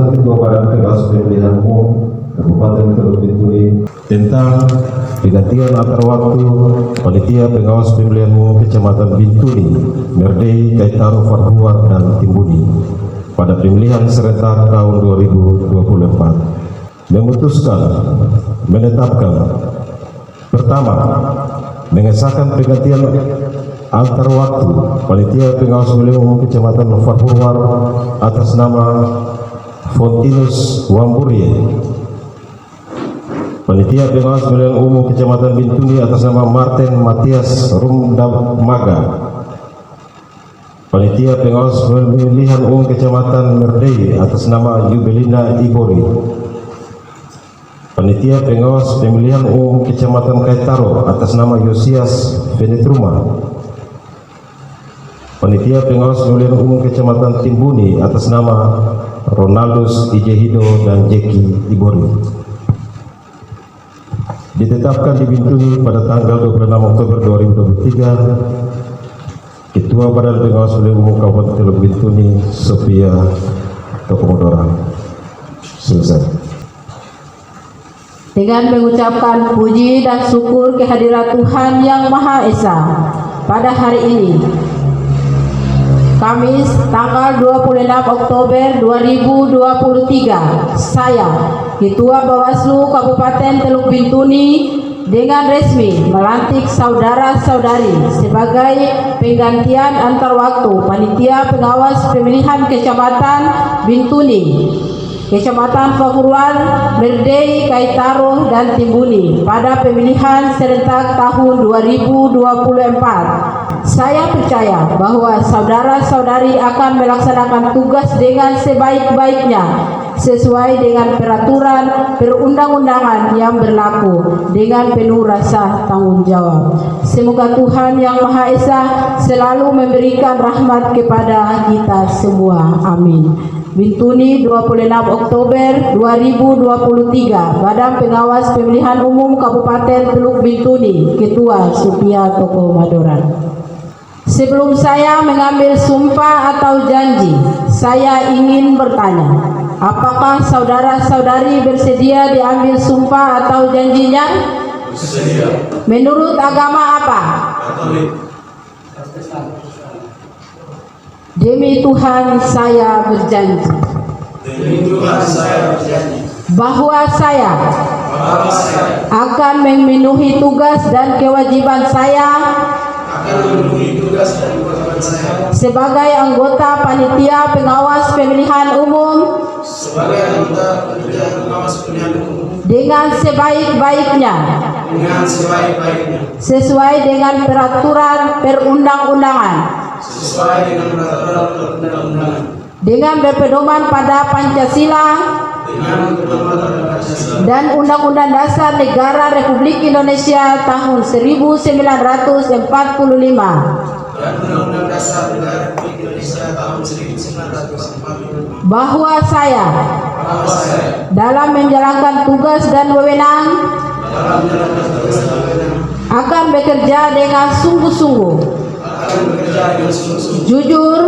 Keputusan Ketua Badan Pengawas Pemilihan Umum Kabupaten Teluk Bintuni tentang penggantian antar waktu Panitia Pengawas Pemilihan Umum Kecamatan Bintuni, Merdei, Kaitaro, Farhuar, dan Timbuni pada pemilihan serentak tahun 2024. Memutuskan, menetapkan, pertama, mengesahkan penggantian antar waktu Panitia Pengawas Pemilihan Umum Kecamatan Farhuar atas nama Fontinus Wamburie, Panitia Pengawas Pemilihan Umum Kecamatan Bintuni atas nama Martin Matias Rumdamaga, Panitia Pengawas Pemilihan Umum Kecamatan Merdei atas nama Yubelina Ibori, Panitia Pengawas Pemilihan Umum Kecamatan Kaitaro atas nama Yosias Venetruma, Panitia Pengawas Pemilihan Umum Kecamatan Timbuni atas nama Ronaldus Ijehido dan Jeki Ibori. Ditetapkan di Bintuni pada tanggal 26 Oktober 2023, Ketua Badan Pengawas Pemilihan Umum Kabupaten Teluk Bintuni, Sophia Tokomodora. Selesai. Dengan mengucapkan puji dan syukur kehadirat Tuhan Yang Maha Esa, pada hari ini, Kamis tanggal 26 Oktober 2023, saya, Ketua Bawaslu Kabupaten Teluk Bintuni, dengan resmi melantik saudara-saudari sebagai penggantian antar waktu Panitia Pengawas Pemilihan Kecamatan Bintuni, Kecamatan Farhuar, Merdei, Kaitaro, dan Timbuni pada pemilihan serentak tahun 2024. Saya percaya bahwa saudara-saudari akan melaksanakan tugas dengan sebaik-baiknya sesuai dengan peraturan perundang-undangan yang berlaku dengan penuh rasa tanggung jawab. Semoga Tuhan Yang Maha Esa selalu memberikan rahmat kepada kita semua. Amin. Bintuni, 26 Oktober 2023, Badan Pengawas Pemilihan Umum Kabupaten Teluk Bintuni, Ketua Sophia Tokomadora. Sebelum saya mengambil sumpah atau janji, saya ingin bertanya, apakah saudara-saudari bersedia diambil sumpah atau janjinya? Bersedia. Menurut agama apa? Katolik. Demi Tuhan saya berjanji. Demi Tuhan saya berjanji. Bahwa saya akan memenuhi tugas dan kewajiban saya sebagai anggota Panitia Pengawas Pemilihan Umum dengan sebaik-baiknya sesuai dengan peraturan perundang-undangan, dengan berpedoman pada Pancasila dan Undang-Undang Dasar Negara Republik Indonesia tahun 1945, bahwa saya dalam menjalankan tugas dan wewenang akan bekerja dengan sungguh-sungguh, jujur,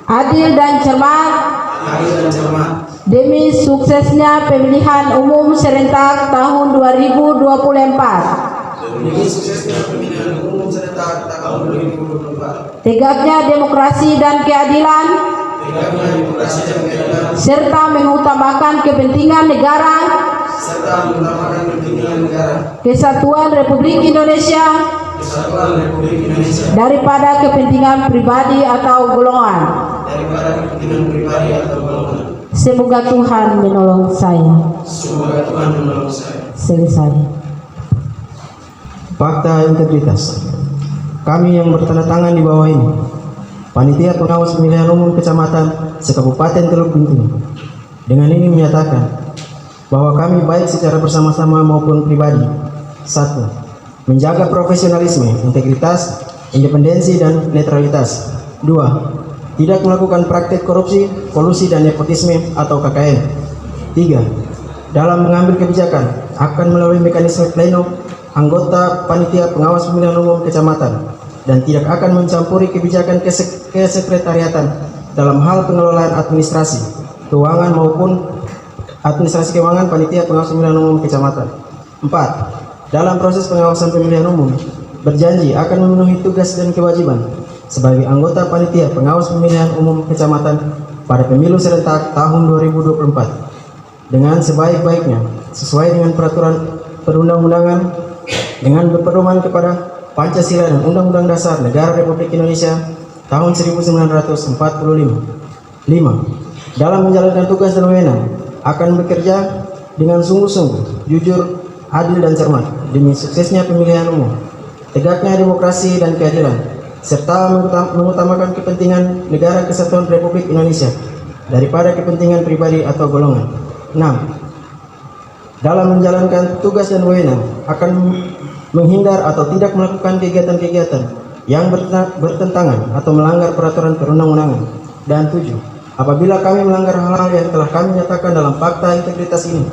adil dan cermat demi suksesnya pemilihan umum serentak tahun 2024. Tegaknya demokrasi dan keadilan, serta mengutamakan kepentingan negara, kesatuan Republik Indonesia daripada kepentingan pribadi atau golongan. Semoga Tuhan menolong saya. Selesai. Fakta integritas. Kami yang bertanda tangan di bawah ini, Panitia Pengawas Pemilihan Umum Kecamatan Sekabupaten Teluk Bintuni, dengan ini menyatakan bahwa kami baik secara bersama-sama maupun pribadi: 1. Menjaga profesionalisme, integritas, independensi, dan netralitas. 2. Tidak melakukan praktek korupsi, kolusi, dan nepotisme atau KKN. 3. Dalam mengambil kebijakan akan melalui mekanisme pleno anggota Panitia Pengawas Pemilihan Umum Kecamatan dan tidak akan mencampuri kebijakan kesekretariatan dalam hal pengelolaan administrasi. keuangan maupun administrasi keuangan panitia pengawas pemilihan umum kecamatan. 4. Dalam proses pengawasan pemilihan umum, berjanji akan memenuhi tugas dan kewajiban sebagai anggota panitia pengawas pemilihan umum kecamatan pada pemilu serentak tahun 2024 dengan sebaik-baiknya sesuai dengan peraturan perundang-undangan dengan berpedoman kepada Pancasila dan Undang-Undang Dasar Negara Republik Indonesia tahun 1945. 5. Dalam menjalankan tugas dan wewenang akan bekerja dengan sungguh-sungguh, jujur, adil dan cermat demi suksesnya pemilihan umum, tegaknya demokrasi dan keadilan, serta mengutamakan kepentingan negara kesatuan Republik Indonesia daripada kepentingan pribadi atau golongan. 6. Dalam menjalankan tugas dan wewenang akan menghindar atau tidak melakukan kegiatan-kegiatan yang bertentangan atau melanggar peraturan perundang-undangan. Dan 7. Apabila kami melanggar hal-hal yang telah kami nyatakan dalam fakta integritas ini,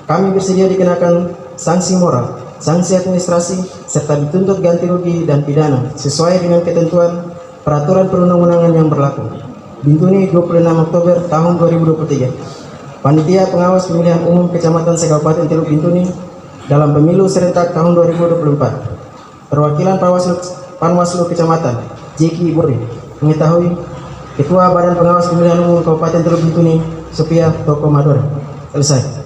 kami bersedia dikenakan sanksi moral, sanksi administrasi, serta dituntut ganti rugi dan pidana sesuai dengan ketentuan peraturan perundang-undangan yang berlaku. Bintuni, 26 Oktober tahun 2023. Panitia pengawas pemilihan umum Kecamatan Kabupaten Teluk Bintuni dalam pemilu serentak tahun 2024. Perwakilan Panwaslu Kecamatan Jeki Buri mengetahui Ketua Badan Pengawas Pemilihan Umum Kabupaten Teluk Bintuni Sophia Toko Madura. Selesai.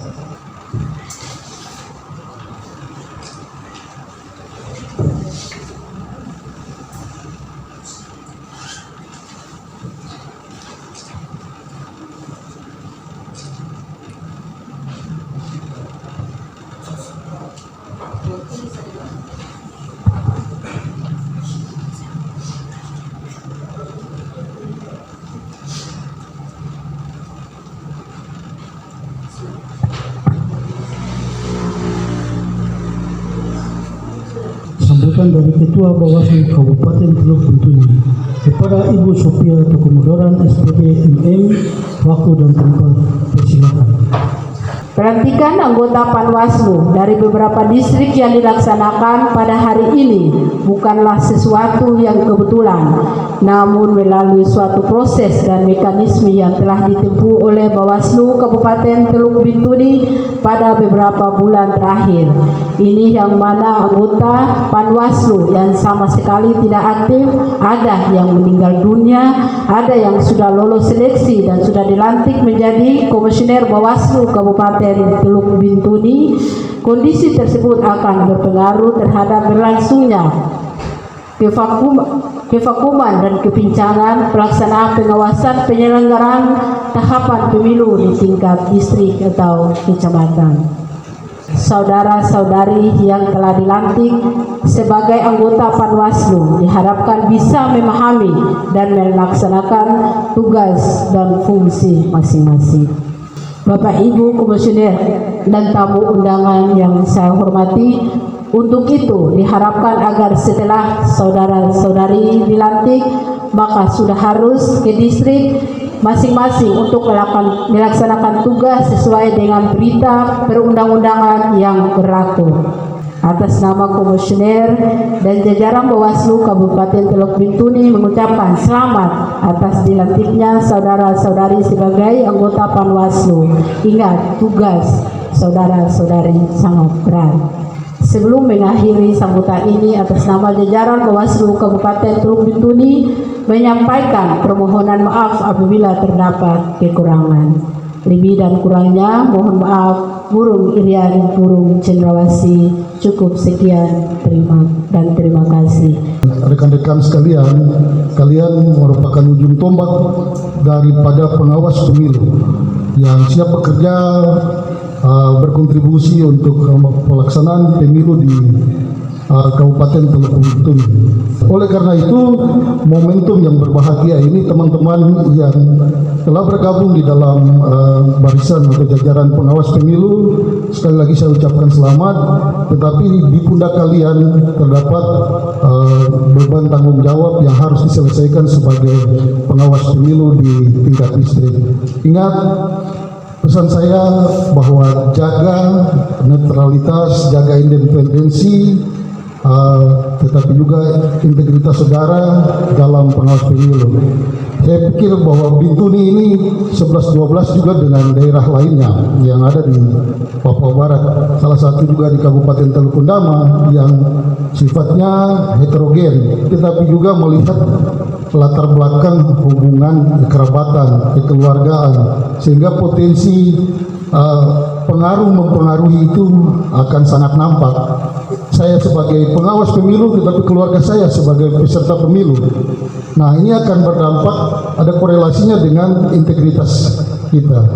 Sambutan dari Ketua Bawaslu Kabupaten Teluk Bintuni kepada Ibu Sophia Tokomodoran SPD MM, waktu dan tempat persilakan. Pelantikan anggota Panwaslu dari beberapa distrik yang dilaksanakan pada hari ini bukanlah sesuatu yang kebetulan, namun melalui suatu proses dan mekanisme yang telah ditempuh oleh Bawaslu Kabupaten Teluk Bintuni pada beberapa bulan terakhir. Ini yang mana anggota Panwaslu yang sama sekali tidak aktif, ada yang meninggal dunia, ada yang sudah lolos seleksi dan sudah dilantik menjadi Komisioner Bawaslu Kabupaten Teluk Bintuni. Kondisi tersebut akan berpengaruh terhadap berlangsungnya kevakuman dan kepincangan pelaksanaan pengawasan penyelenggaraan tahapan pemilu di tingkat distrik atau kecamatan. Saudara-saudari yang telah dilantik sebagai anggota Panwaslu diharapkan bisa memahami dan melaksanakan tugas dan fungsi masing-masing. Bapak Ibu Komisioner dan tamu undangan yang saya hormati, untuk itu diharapkan agar setelah saudara-saudari dilantik, maka sudah harus ke distrik masing-masing untuk melaksanakan tugas sesuai dengan berita perundang-undangan yang berlaku. Atas nama Komisioner dan jajaran Bawaslu Kabupaten Teluk Bintuni mengucapkan selamat atas dilantiknya saudara-saudari sebagai anggota Panwaslu. Ingat, tugas saudara-saudari sangat berat. Sebelum mengakhiri sambutan ini, atas nama jajaran Bawaslu Kabupaten Teluk Bintuni menyampaikan permohonan maaf apabila terdapat kekurangan. Lebih dan kurangnya mohon maaf. Burung Irian, Burung Cendrawasih. Cukup sekian, terima kasih. Rekan-rekan sekalian, kalian merupakan ujung tombak daripada pengawas pemilu yang siap bekerja berkontribusi untuk pelaksanaan pemilu di Kabupaten Teluk Bintuni. Oleh karena itu, momentum yang berbahagia ini teman-teman yang telah bergabung di dalam barisan atau jajaran pengawas pemilu, sekali lagi saya ucapkan selamat. Tetapi di pundak kalian terdapat beban tanggung jawab yang harus diselesaikan sebagai pengawas pemilu di tingkat distrik. Ingat, pesan saya bahwa jaga netralitas, jaga independensi, tetapi juga integritas saudara dalam pengawas pemilu. Saya pikir bahwa Bintuni ini 11-12 juga dengan daerah lainnya yang ada di Papua Barat. Salah satu juga di Kabupaten Teluk Undama yang sifatnya heterogen, tetapi juga melihat latar belakang hubungan kekerabatan, kekeluargaan, sehingga potensi pengaruh mempengaruhi itu akan sangat nampak. Saya sebagai pengawas pemilu, tetapi keluarga saya sebagai peserta pemilu. Nah, ini akan berdampak, ada korelasinya dengan integritas kita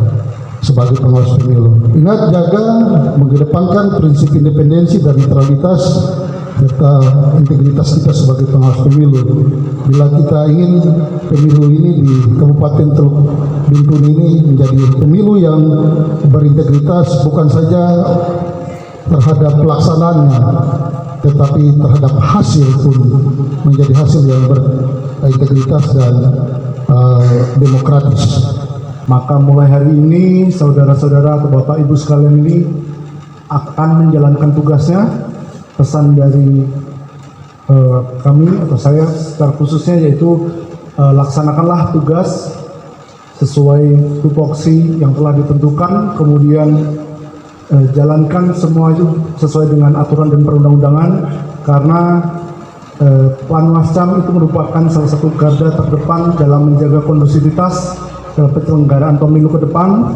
sebagai pengawas pemilu. Ingat, jaga, mengedepankan prinsip independensi dan netralitas serta integritas kita sebagai pengawas pemilu. Bila kita ingin pemilu ini di Kabupaten Teluk Bintuni ini menjadi pemilu yang berintegritas, bukan saja terhadap pelaksanaannya, tetapi terhadap hasil pun menjadi hasil yang berintegritas dan demokratis. Maka mulai hari ini saudara-saudara atau Bapak Ibu sekalian ini akan menjalankan tugasnya. Pesan dari kami atau saya secara khususnya yaitu laksanakanlah tugas sesuai tupoksi yang telah ditentukan, kemudian jalankan semua itu sesuai dengan aturan dan perundang-undangan, karena Panwascam itu merupakan salah satu garda terdepan dalam menjaga kondusivitas penyelenggaraan pemilu ke depan.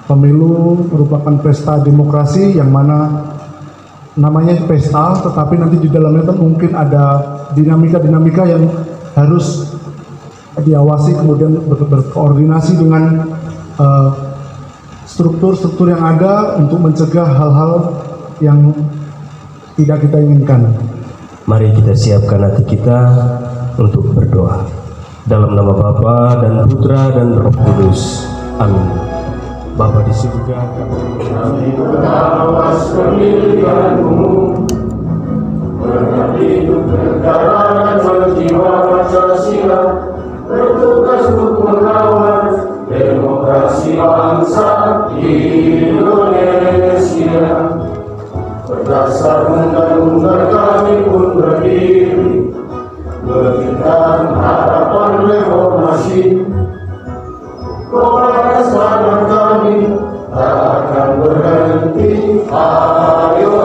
Pemilu merupakan pesta demokrasi yang mana namanya pesta, tetapi nanti di dalamnya itu mungkin ada dinamika-dinamika yang harus diawasi, kemudian berkoordinasi dengan struktur-struktur yang ada untuk mencegah hal-hal yang tidak kita inginkan. Mari kita siapkan hati kita untuk berdoa. Dalam nama Bapa dan Putra dan Roh Kudus. Amin. Bapa di surga, Kami pengawas pemilihan-Mu, mengabdi untuk negara dan berjiwa Pancasila, bertugas untuk mengawal demokrasi bangsa Indonesia. Berdasar undang-undang kami pun berdiri, memberikan harapan reformasi. Kepada sahabat kami tak akan berhenti, ayo